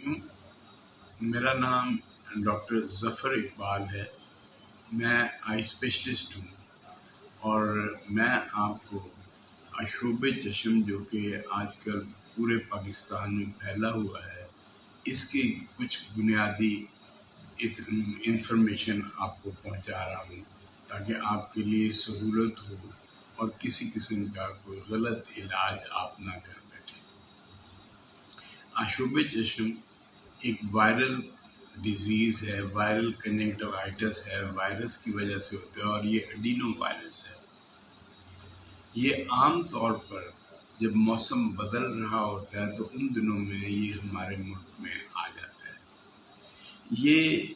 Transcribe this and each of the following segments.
علیکم، میرا نام ڈاکٹر ظفر اقبال ہے۔ میں آئی اسپیشلسٹ ہوں اور میں آپ کو آشوب چشم جو کہ آج کل پورے پاکستان میں پھیلا ہوا ہے، اس کی کچھ بنیادی انفارمیشن آپ کو پہنچا رہا ہوں تاکہ آپ کے لیے سہولت ہو اور کسی قسم کا کوئی غلط علاج آپ نہ کر بیٹھیں۔ آشوب چشم ایک وائرل ڈیزیز ہے، وائرل کنجنکٹیوائٹس ہے، وائرس کی وجہ سے ہوتا ہے اور یہ ایڈینو وائرس ہے۔ یہ عام طور پر جب موسم بدل رہا ہوتا ہے تو ان دنوں میں یہ ہمارے ملک میں آ جاتا ہے۔ یہ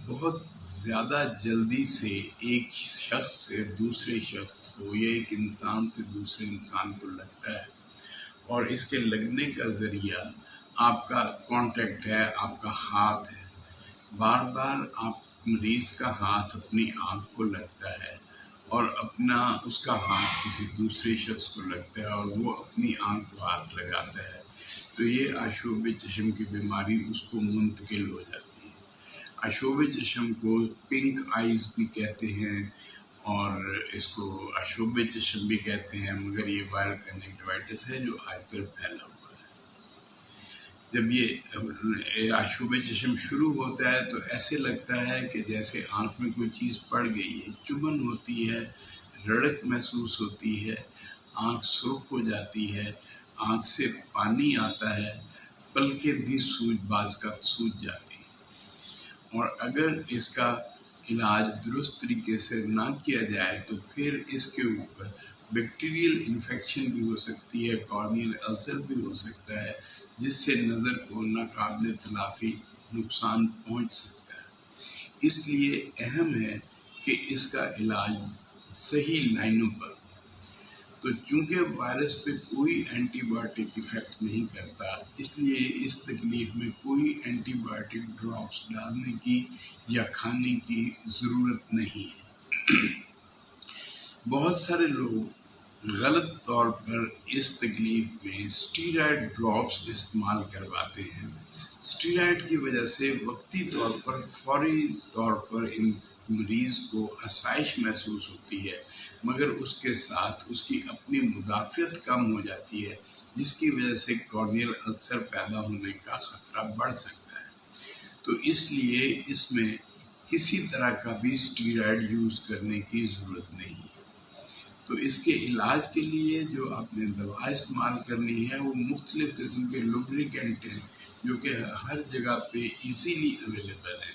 بہت زیادہ جلدی سے ایک شخص سے دوسرے شخص کو یا ایک انسان سے دوسرے انسان کو لگتا ہے، اور اس کے لگنے کا ذریعہ آپ کا کانٹیکٹ ہے، آپ کا ہاتھ ہے۔ بار بار آپ مریض کا ہاتھ اپنی آنکھ کو لگتا ہے اور اس کا ہاتھ کسی دوسرے شخص کو لگتا ہے اور وہ اپنی آنکھ کو ہاتھ لگاتا ہے، تو یہ آشوب چشم کی بیماری اس کو منتقل ہو جاتی ہے۔ آشوب چشم کو پنک آئیز بھی کہتے ہیں اور اس کو آشوب چشم بھی کہتے ہیں، مگر یہ وائرل کنجنکٹیوائٹس ہے جو آج کل پھیلا ہوا ہے۔ جب یہ آشوب چشم شروع ہوتا ہے تو ایسے لگتا ہے کہ جیسے آنکھ میں کوئی چیز پڑ گئی ہے، چبھن ہوتی ہے، رڑک محسوس ہوتی ہے، آنکھ سرخ ہو جاتی ہے، آنکھ سے پانی آتا ہے، پلکیں بھی بعض کا سوج جاتی ہیں، اور اگر اس کا علاج درست طریقے سے نہ کیا جائے تو پھر اس کے اوپر بیکٹیریل انفیکشن بھی ہو سکتی ہے، کارنیل السر بھی ہو سکتا ہے، جس سے نظر کو ناقابل تلافی نقصان پہنچ سکتا ہے۔ اس لیے اہم ہے کہ اس کا علاج صحیح لائنوں پر، تو چونکہ وائرس پہ کوئی اینٹی بایوٹک ایفیکٹ نہیں کرتا، اس لیے اس تکلیف میں کوئی اینٹی بایوٹک ڈراپس ڈالنے کی یا کھانے کی ضرورت نہیں ہے۔ بہت سارے لوگ غلط طور پر اس تکلیف میں اسٹیرائڈ ڈراپس استعمال کرواتے ہیں۔ اسٹیرائڈ کی وجہ سے وقتی طور پر فوری طور پر ان مریض کو آسائش محسوس ہوتی ہے، مگر اس کے ساتھ اس کی اپنی مدافعت کم ہو جاتی ہے، جس کی وجہ سے کارنیل السر پیدا ہونے کا خطرہ بڑھ سکتا ہے۔ تو اس لیے اس میں کسی طرح کا بھی اسٹیرائڈ یوز کرنے کی ضرورت نہیں ہے۔ تو اس کے علاج کے لیے جو آپ نے دوا استعمال کرنی ہے وہ مختلف قسم کے لوبریکینٹ ہیں جو کہ ہر جگہ پہ ایزیلی اویلیبل ہیں۔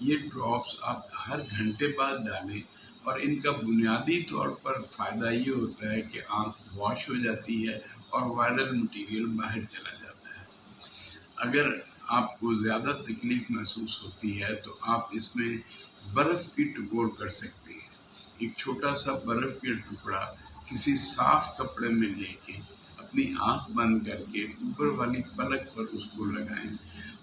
یہ ڈراپس آپ ہر گھنٹے بعد ڈالیں، اور ان کا بنیادی طور پر فائدہ یہ ہوتا ہے کہ آنکھ واش ہو جاتی ہے اور وائرل مٹیریل باہر چلا جاتا ہے۔ اگر آپ کو زیادہ تکلیف محسوس ہوتی ہے تو آپ اس میں برف کی ٹکور کر سکتے ہیں۔ ایک چھوٹا سا برف کا ٹکڑا کسی صاف کپڑے میں لے کے اپنی آنکھ بند کر کے اوپر والی پلک پر اس کو لگائیں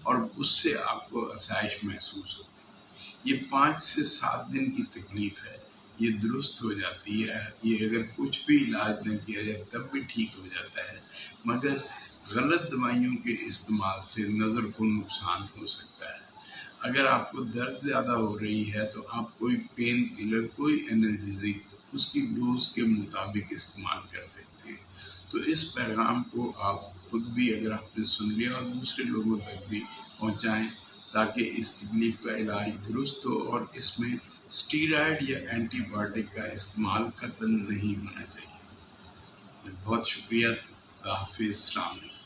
اور اس سے آپ کو آسائش محسوس ہوگی۔ یہ 5 سے 7 دن کی تکلیف ہے، یہ درست ہو جاتی ہے۔ یہ اگر کچھ بھی علاج نہ کیا جائے تب بھی ٹھیک ہو جاتا ہے، مگر غلط دوائیوں کے استعمال سے نظر کو نقصان ہو سکتا ہے۔ اگر آپ کو درد زیادہ ہو رہی ہے تو آپ کوئی پین کلر، کوئی انرجیزک اس کی ڈوز کے مطابق استعمال کر سکتے ہیں۔ تو اس پیغام کو آپ خود بھی اگر آپ نے سن لیا اور دوسرے لوگوں تک بھی پہنچائیں تاکہ اس تکلیف کا علاج درست ہو، اور اس میں اسٹیرائڈ یا اینٹی بایوٹک کا استعمال قطعاً نہیں ہونا چاہیے۔ بہت شکریہ۔ خدا حافظ۔ السلام علیکم۔